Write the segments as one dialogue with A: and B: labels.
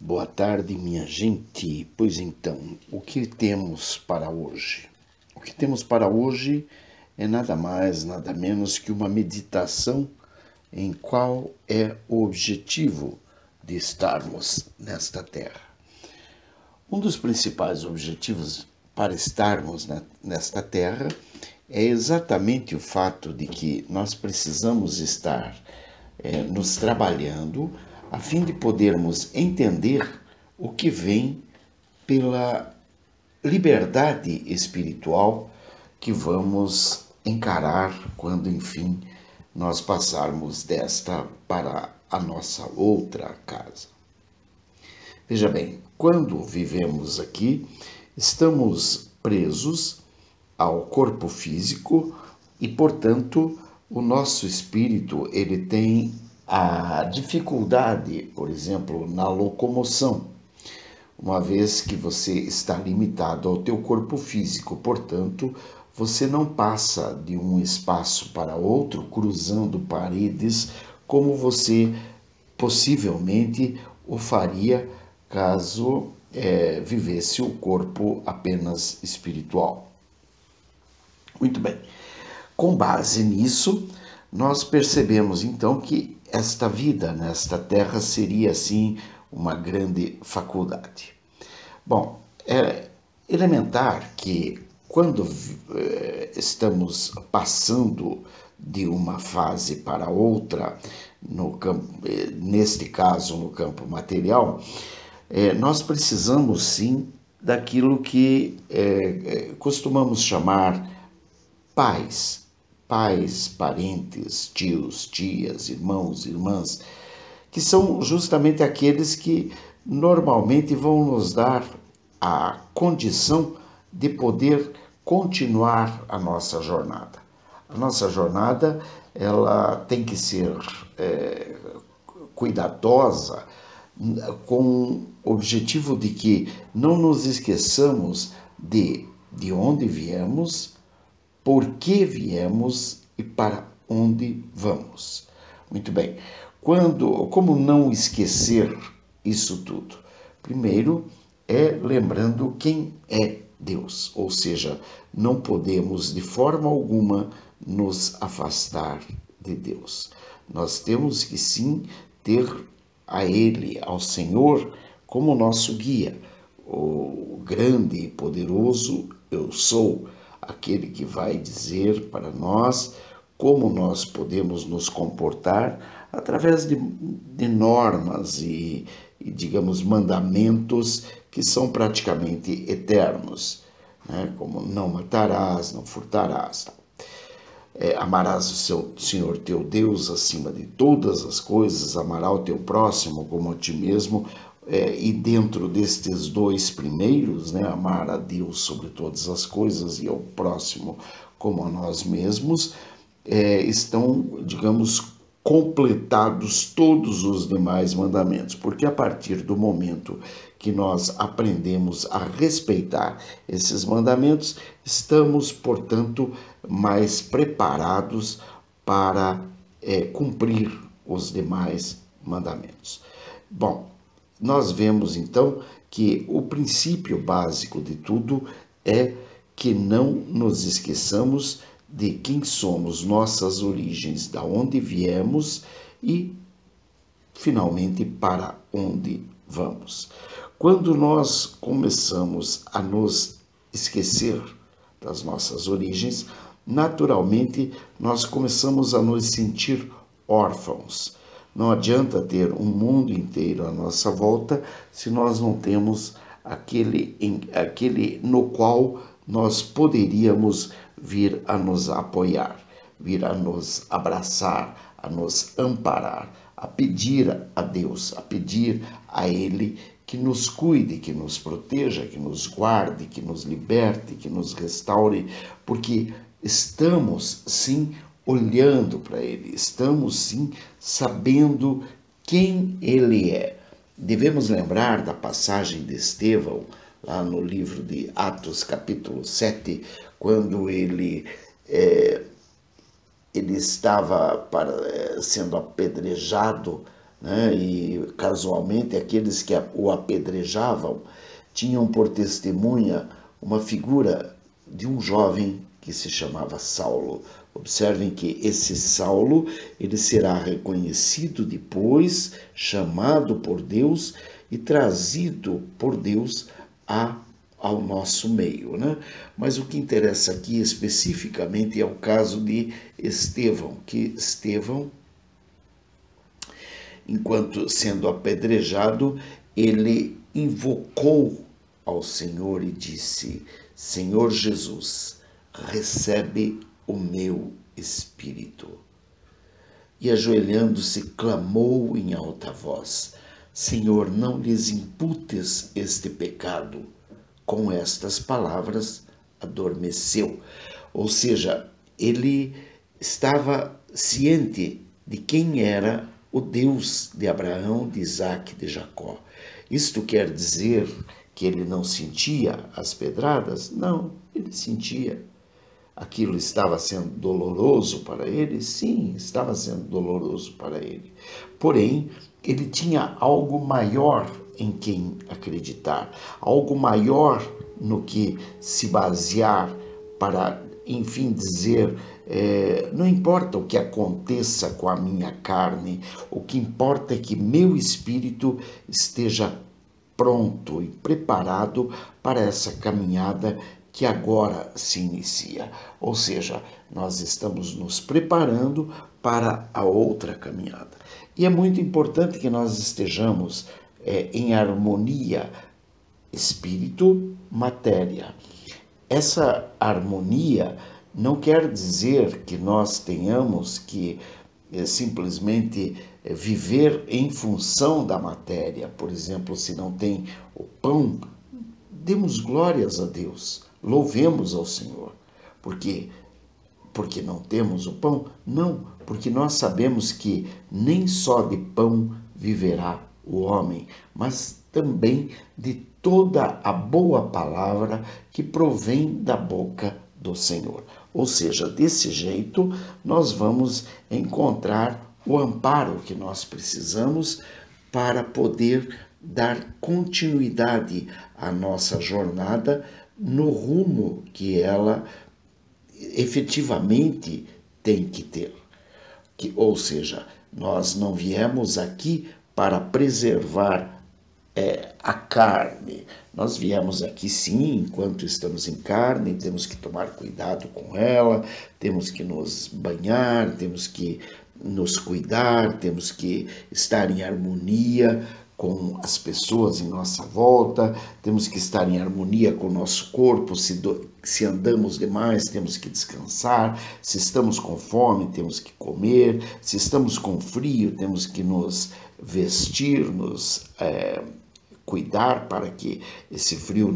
A: Boa tarde, minha gente. Pois então, o que temos para hoje? O que temos para hoje é nada mais, nada menos que uma meditação em qual é o objetivo de estarmos nesta terra. Um dos principais objetivos para estarmos nesta terra é exatamente o fato de que nós precisamos estar nos trabalhando a fim de podermos entender o que vem pela liberdade espiritual que vamos encarar quando, enfim, nós passarmos desta para a nossa outra casa. Veja bem, quando vivemos aqui, estamos presos ao corpo físico e, portanto, o nosso espírito ele tem a dificuldade, por exemplo, na locomoção, uma vez que você está limitado ao teu corpo físico, portanto, você não passa de um espaço para outro, cruzando paredes, como você possivelmente o faria caso vivesse o corpo apenas espiritual. Muito bem. Com base nisso, nós percebemos então que esta vida nesta terra seria assim uma grande faculdade. Bom, é elementar que quando estamos passando de uma fase para outra, neste caso no campo material, nós precisamos sim daquilo que costumamos chamar pais, parentes, tios, tias, irmãos, irmãs, que são justamente aqueles que normalmente vão nos dar a condição de poder continuar a nossa jornada. A nossa jornada ela tem que ser cuidadosa, com o objetivo de que não nos esqueçamos de onde viemos, por que viemos e para onde vamos. Muito bem. Como não esquecer isso tudo? Primeiro lembrando quem é Deus, ou seja, não podemos de forma alguma nos afastar de Deus. Nós temos que sim ter a Ele, ao Senhor, como nosso guia, o grande e poderoso Eu Sou, aquele que vai dizer para nós como nós podemos nos comportar através de normas e, digamos, mandamentos que são praticamente eternos, né? Como não matarás, não furtarás. Amarás o Senhor teu Deus acima de todas as coisas, amarás o teu próximo como a ti mesmo. E dentro destes dois primeiros, né, amar a Deus sobre todas as coisas e ao próximo como a nós mesmos, estão, digamos, completados todos os demais mandamentos, porque a partir do momento que nós aprendemos a respeitar esses mandamentos, estamos, portanto, mais preparados para cumprir os demais mandamentos. Bom, nós vemos então que o princípio básico de tudo é que não nos esqueçamos de quem somos, nossas origens, da onde viemos e, finalmente, para onde vamos. Quando nós começamos a nos esquecer das nossas origens, naturalmente nós começamos a nos sentir órfãos. Não adianta ter um mundo inteiro à nossa volta se nós não temos aquele no qual nós poderíamos vir a nos apoiar, vir a nos abraçar, a nos amparar, a pedir a Deus, a pedir a Ele que nos cuide, que nos proteja, que nos guarde, que nos liberte, que nos restaure, porque estamos sim olhando para Ele, estamos sim sabendo quem Ele é. Devemos lembrar da passagem de Estevão, lá no livro de Atos, capítulo 7, quando ele estava sendo apedrejado, né? E casualmente aqueles que o apedrejavam tinham por testemunha uma figura de um jovem que se chamava Saulo. Observem que esse Saulo, ele será reconhecido depois, chamado por Deus e trazido por Deus ao nosso meio, né? Mas o que interessa aqui especificamente é o caso de Estevão, que Estevão, enquanto sendo apedrejado, ele invocou ao Senhor e disse: Senhor Jesus, recebe o meu espírito. E ajoelhando-se, clamou em alta voz: Senhor, não lhes imputes este pecado. Com estas palavras, adormeceu. Ou seja, ele estava ciente de quem era o Deus de Abraão, de Isaque e de Jacó. Isto quer dizer que ele não sentia as pedradas? Não, ele sentia. Aquilo estava sendo doloroso para ele? Sim, estava sendo doloroso para ele. Porém, ele tinha algo maior em quem acreditar, algo maior no que se basear para, enfim, dizer, não importa o que aconteça com a minha carne, o que importa é que meu espírito esteja pronto e preparado para essa caminhada que agora se inicia. Ou seja, nós estamos nos preparando para a outra caminhada. E é muito importante que nós estejamos em harmonia espírito-matéria. Essa harmonia não quer dizer que nós tenhamos que simplesmente viver em função da matéria. Por exemplo, se não tem o pão, demos glórias a Deus, louvemos ao Senhor. Porque não temos o pão? Não, porque nós sabemos que nem só de pão viverá o homem, mas também de toda a boa palavra que provém da boca do Senhor. Ou seja, desse jeito nós vamos encontrar o amparo que nós precisamos para poder dar continuidade à nossa jornada no rumo que ela efetivamente tem que ter. Ou seja, nós não viemos aqui para preservar a carne. Nós viemos aqui sim, enquanto estamos em carne, temos que tomar cuidado com ela, temos que nos banhar, temos que nos cuidar, temos que estar em harmonia com as pessoas em nossa volta, temos que estar em harmonia com o nosso corpo, se andamos demais, temos que descansar, se estamos com fome, temos que comer, se estamos com frio, temos que nos vestir, nos cuidar para que esse frio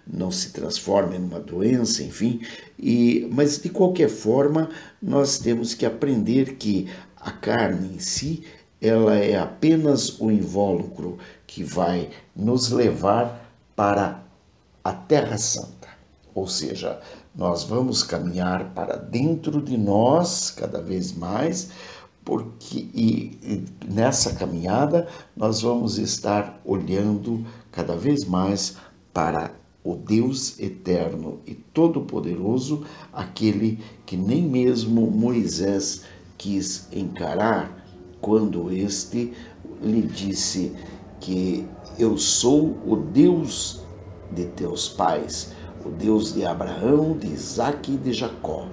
A: não se transforme numa doença, enfim. Mas, de qualquer forma, nós temos que aprender que a carne em si, ela é apenas o invólucro que vai nos levar para a Terra Santa. Ou seja, nós vamos caminhar para dentro de nós cada vez mais, e nessa caminhada nós vamos estar olhando cada vez mais para o Deus eterno e todo-poderoso, aquele que nem mesmo Moisés quis encarar quando este lhe disse que eu sou o Deus de teus pais, o Deus de Abraão, de Isaque e de Jacó.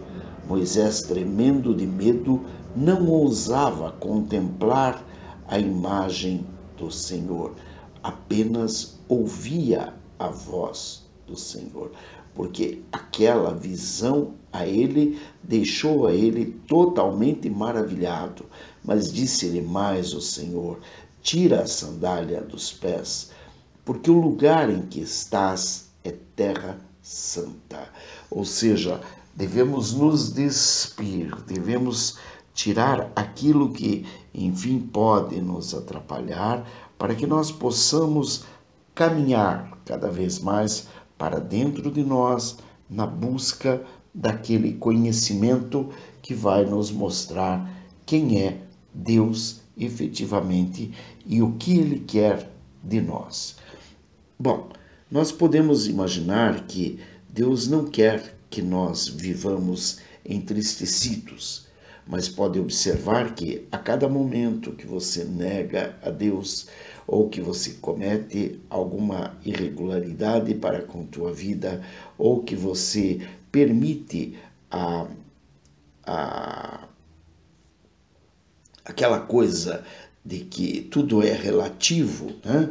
A: Moisés, tremendo de medo, não ousava contemplar a imagem do Senhor, apenas ouvia a voz do Senhor, porque aquela visão deixou a ele totalmente maravilhado. Mas disse-lhe mais o Senhor: tira a sandália dos pés, porque o lugar em que estás é terra santa. Ou seja, devemos nos despir, devemos tirar aquilo que, enfim, pode nos atrapalhar, para que nós possamos caminhar cada vez mais para dentro de nós, na busca daquele conhecimento que vai nos mostrar quem é Deus efetivamente e o que Ele quer de nós. Bom, nós podemos imaginar que Deus não quer que nós vivamos entristecidos, mas pode observar que a cada momento que você nega a Deus ou que você comete alguma irregularidade para com tua vida ou que você permite aquela coisa de que tudo é relativo, né?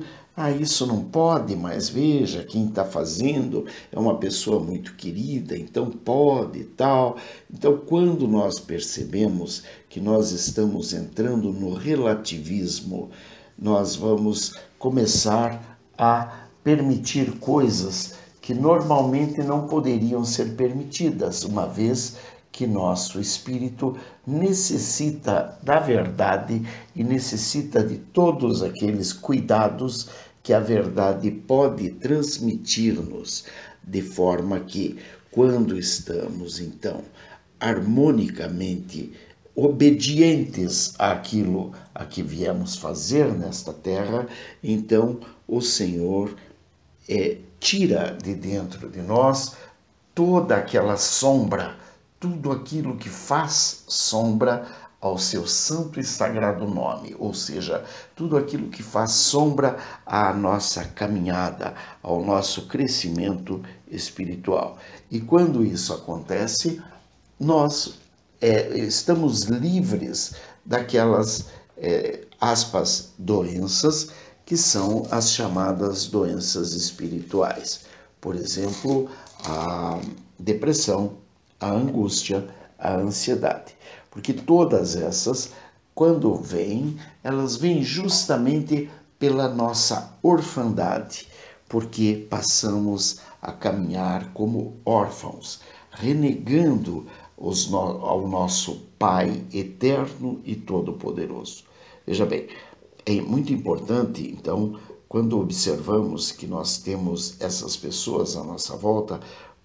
A: Isso não pode, mas veja, quem está fazendo é uma pessoa muito querida, então pode e tal. Então, quando nós percebemos que nós estamos entrando no relativismo, nós vamos começar a permitir coisas que normalmente não poderiam ser permitidas, uma vez que nosso espírito necessita da verdade e necessita de todos aqueles cuidados que a verdade pode transmitir-nos, de forma que, quando estamos, então, harmonicamente obedientes àquilo a que viemos fazer nesta terra, então o Senhor tira de dentro de nós toda aquela sombra, tudo aquilo que faz sombra ao seu santo e sagrado nome, ou seja, tudo aquilo que faz sombra à nossa caminhada, ao nosso crescimento espiritual. E quando isso acontece, nós estamos livres daquelas, aspas, doenças, que são as chamadas doenças espirituais. Por exemplo, a depressão, a angústia, a ansiedade. Porque todas essas, quando vêm, elas vêm justamente pela nossa orfandade, porque passamos a caminhar como órfãos, renegando ao nosso Pai eterno e todo-poderoso. Veja bem, é muito importante, então, quando observamos que nós temos essas pessoas à nossa volta,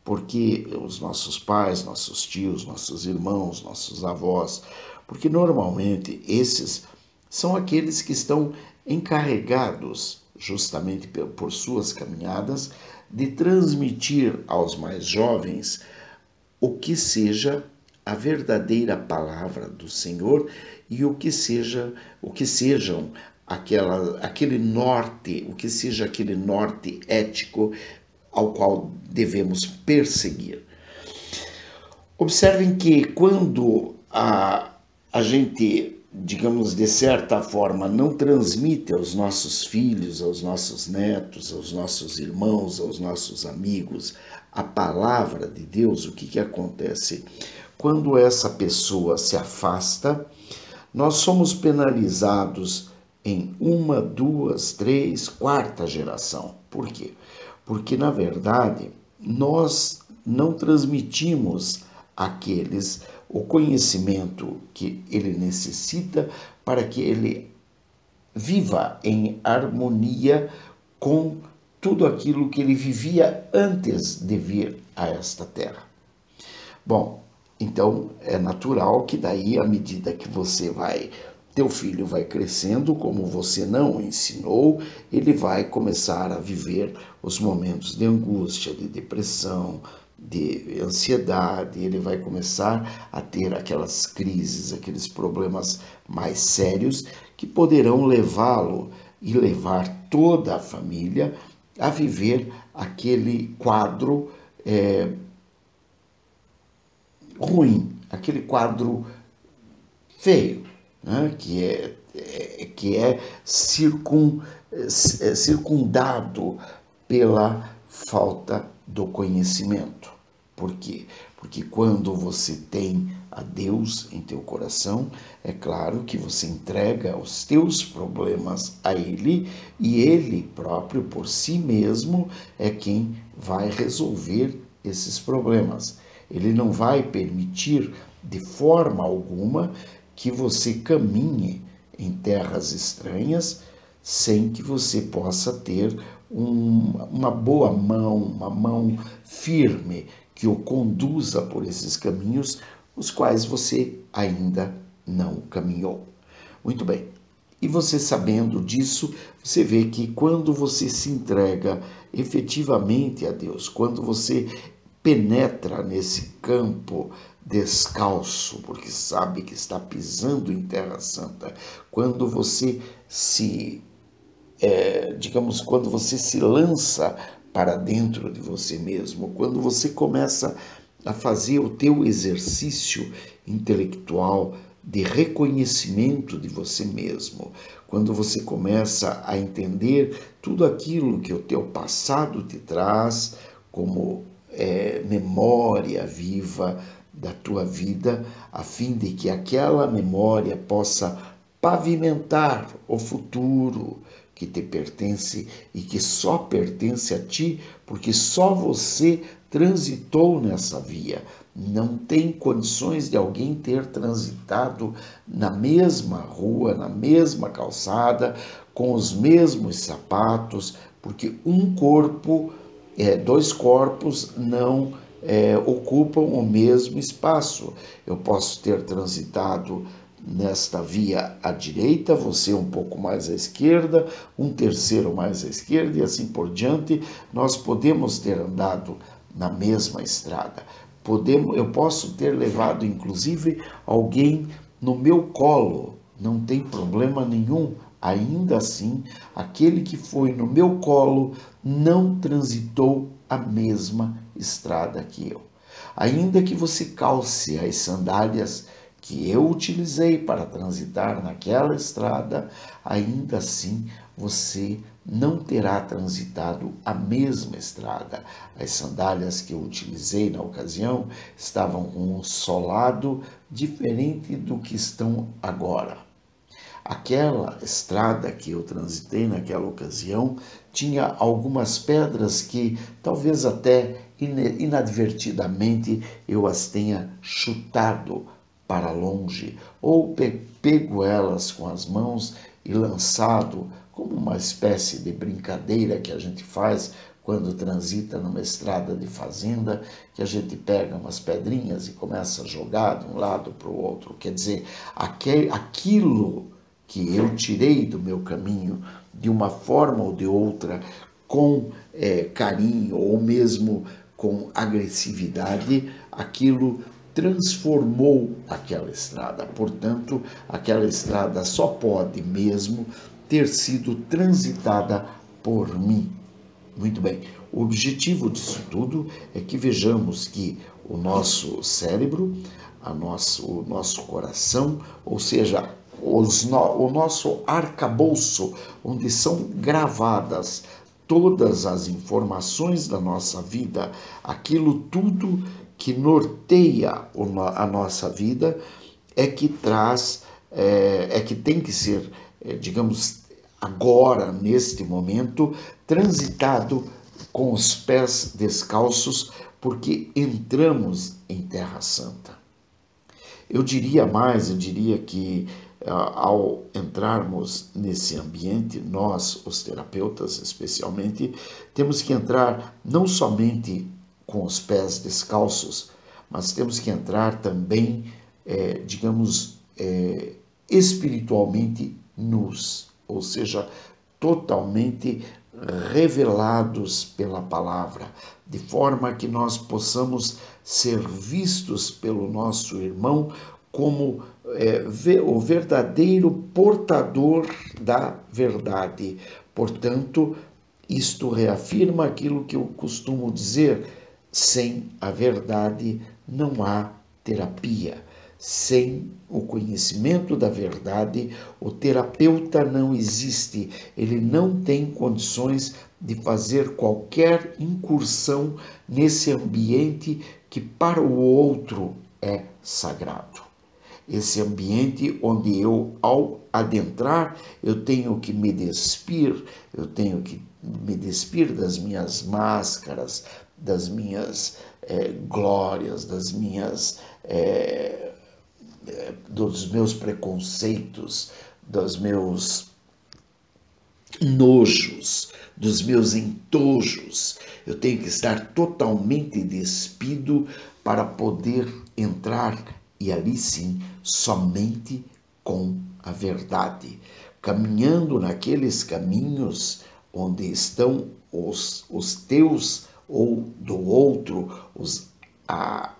A: porque os nossos pais, nossos tios, nossos irmãos, nossos avós, porque normalmente esses são aqueles que estão encarregados, justamente por suas caminhadas, de transmitir aos mais jovens o que seja a verdadeira palavra do Senhor e o que sejam aquele norte, o que seja aquele norte ético ao qual devemos perseguir. Observem que quando a gente, digamos, de certa forma, não transmite aos nossos filhos, aos nossos netos, aos nossos irmãos, aos nossos amigos, a palavra de Deus, o que acontece? Quando essa pessoa se afasta, nós somos penalizados em 1, 2, 3, 4ª geração. Por quê? Porque, na verdade, nós não transmitimos àqueles o conhecimento que ele necessita para que ele viva em harmonia com tudo aquilo que ele vivia antes de vir a esta terra. Bom, então é natural que daí, à medida que teu filho vai crescendo, como você não o ensinou, ele vai começar a viver os momentos de angústia, de depressão, de ansiedade, ele vai começar a ter aquelas crises, aqueles problemas mais sérios que poderão levá-lo e levar toda a família a viver aquele quadro ruim, aquele quadro feio, né? que é circundado pela falta do conhecimento. Por quê? Porque quando você tem a Deus em teu coração, é claro que você entrega os teus problemas a Ele e Ele próprio, por si mesmo, é quem vai resolver esses problemas. Ele não vai permitir de forma alguma que você caminhe em terras estranhas sem que você possa ter uma boa mão, uma mão firme que o conduza por esses caminhos, os quais você ainda não caminhou. Muito bem, E você sabendo disso, você vê que quando você se entrega efetivamente a Deus, quando você penetra nesse campo descalço, porque sabe que está pisando em terra santa, quando você quando você se lança para dentro de você mesmo, quando você começa a fazer o teu exercício intelectual de reconhecimento de você mesmo, quando você começa a entender tudo aquilo que o teu passado te traz como memória viva da tua vida, a fim de que aquela memória possa pavimentar o futuro que te pertence e que só pertence a ti, porque só você transitou nessa via. Não tem condições de alguém ter transitado na mesma rua, na mesma calçada, com os mesmos sapatos, porque dois corpos não ocupam o mesmo espaço. Eu posso ter transitado nesta via à direita, você um pouco mais à esquerda, um terceiro mais à esquerda e assim por diante. Nós podemos ter andado na mesma estrada. Eu posso ter levado, inclusive, alguém no meu colo, não tem problema nenhum. Ainda assim, aquele que foi no meu colo não transitou a mesma estrada que eu. Ainda que você calce as sandálias que eu utilizei para transitar naquela estrada, ainda assim você não terá transitado a mesma estrada. As sandálias que eu utilizei na ocasião estavam com um solado diferente do que estão agora. Aquela estrada que eu transitei naquela ocasião tinha algumas pedras que talvez até inadvertidamente eu as tenha chutado para longe ou pego elas com as mãos e lançado como uma espécie de brincadeira que a gente faz quando transita numa estrada de fazenda, que a gente pega umas pedrinhas e começa a jogar de um lado para o outro. Quer dizer, aquilo que eu tirei do meu caminho de uma forma ou de outra, com carinho ou mesmo com agressividade, aquilo transformou aquela estrada. Portanto, aquela estrada só pode mesmo ter sido transitada por mim. Muito bem, o objetivo disso tudo é que vejamos que o nosso cérebro, o nosso coração, ou seja, o nosso arcabouço, onde são gravadas todas as informações da nossa vida, aquilo tudo que norteia a nossa vida, é que tem que ser, digamos, agora, neste momento, transitado com os pés descalços, porque entramos em Terra Santa. Eu diria que ao entrarmos nesse ambiente, nós, os terapeutas especialmente, temos que entrar não somente com os pés descalços, mas temos que entrar também, espiritualmente nus, ou seja, totalmente revelados pela palavra, de forma que nós possamos ser vistos pelo nosso irmão como o verdadeiro portador da verdade. Portanto, isto reafirma aquilo que eu costumo dizer: sem a verdade não há terapia. Sem o conhecimento da verdade, o terapeuta não existe. Ele não tem condições de fazer qualquer incursão nesse ambiente que para o outro é sagrado. Esse ambiente onde eu, ao adentrar, eu tenho que me despir das minhas máscaras, das minhas glórias, dos meus preconceitos, dos meus nojos, dos meus entojos. Eu tenho que estar totalmente despido para poder entrar, e ali sim, somente com a verdade. caminhando naqueles caminhos onde estão os teus ou do outro,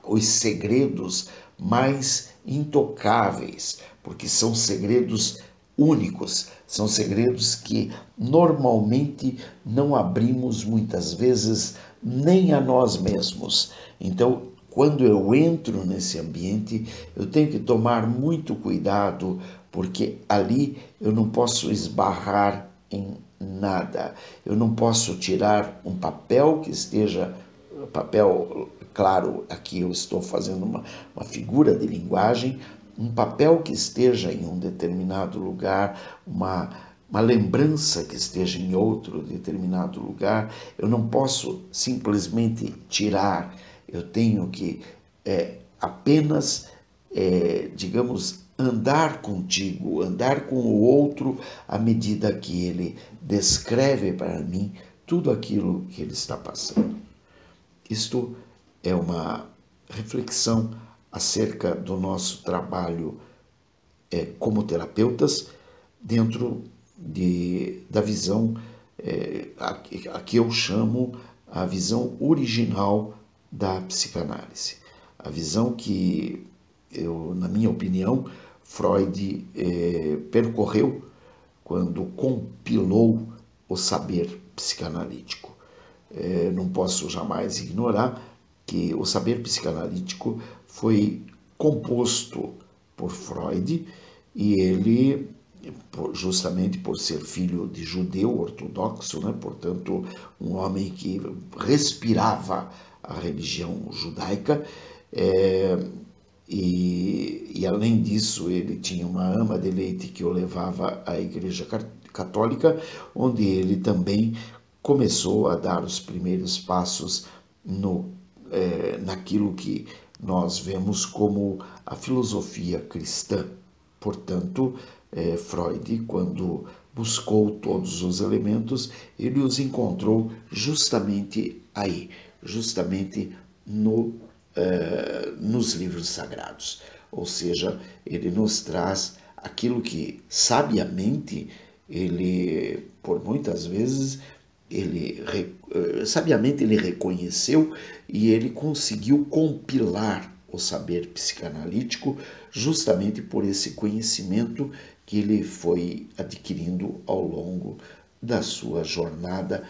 A: os segredos mais intocáveis, porque são segredos únicos, são segredos que normalmente não abrimos muitas vezes nem a nós mesmos. Então, quando eu entro nesse ambiente, eu tenho que tomar muito cuidado, porque ali eu não posso esbarrar em nada. Eu não posso tirar um papel que esteja, papel, claro, aqui eu estou fazendo uma figura de linguagem, um papel que esteja em um determinado lugar, uma lembrança que esteja em outro determinado lugar. Eu não posso simplesmente tirar, eu tenho que apenas, digamos, andar contigo, andar com o outro à medida que ele descreve para mim tudo aquilo que ele está passando. Isto é uma reflexão acerca do nosso trabalho como terapeutas dentro da visão a que eu chamo a visão original da psicanálise. A visão que, na minha opinião, Freud percorreu quando compilou o saber psicanalítico. Não posso jamais ignorar que o saber psicanalítico foi composto por Freud e ele, justamente por ser filho de judeu ortodoxo, né, portanto, um homem que respirava a religião judaica, e além disso ele tinha uma ama de leite que o levava à Igreja Católica, onde ele também começou a dar os primeiros passos naquilo que nós vemos como a filosofia cristã. Portanto, Freud, quando buscou todos os elementos, ele os encontrou justamente aí, justamente nos livros sagrados. Ou seja, ele nos traz aquilo que sabiamente ele, por muitas vezes, sabiamente ele reconheceu e ele conseguiu compilar o saber psicanalítico justamente por esse conhecimento que ele foi adquirindo ao longo da sua jornada,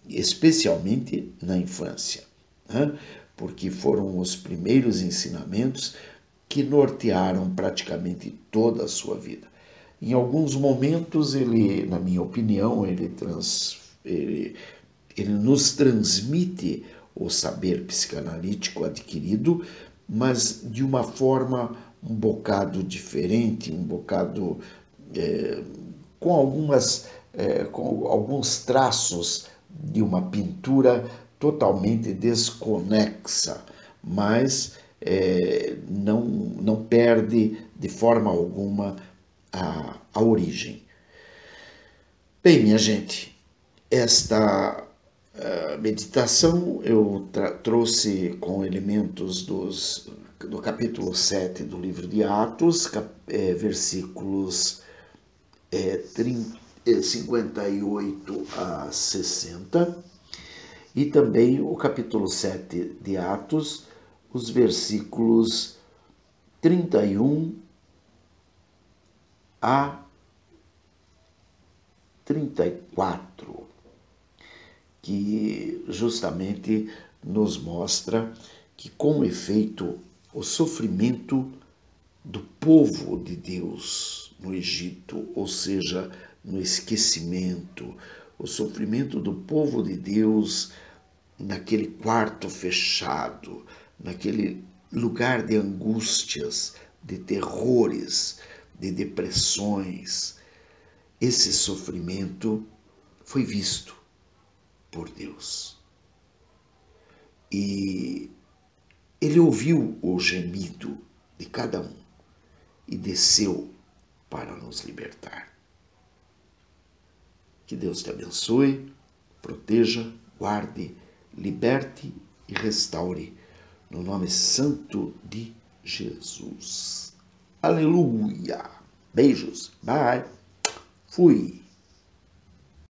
A: especialmente na infância, né? Porque foram os primeiros ensinamentos que nortearam praticamente toda a sua vida. Em alguns momentos, ele, na minha opinião, ele nos transmite o saber psicanalítico adquirido, mas de uma forma um bocado diferente, um bocado com alguns traços de uma pintura totalmente desconexa, mas não perde de forma alguma a origem. Bem, minha gente, esta meditação eu trouxe com elementos do capítulo 7 do livro de Atos, versículos 58 a 60, e também o capítulo 7 de Atos, os versículos 31 a 34, que justamente nos mostra que, com efeito, o sofrimento do povo de Deus no Egito, ou seja, no esquecimento, o sofrimento do povo de Deus naquele quarto fechado, naquele lugar de angústias, de terrores, de depressões, esse sofrimento foi visto por Deus. E ele ouviu o gemido de cada um e desceu para nos libertar. Que Deus te abençoe, proteja, guarde, liberte e restaure, no nome santo de Jesus. Aleluia! Beijos, bye! Fui.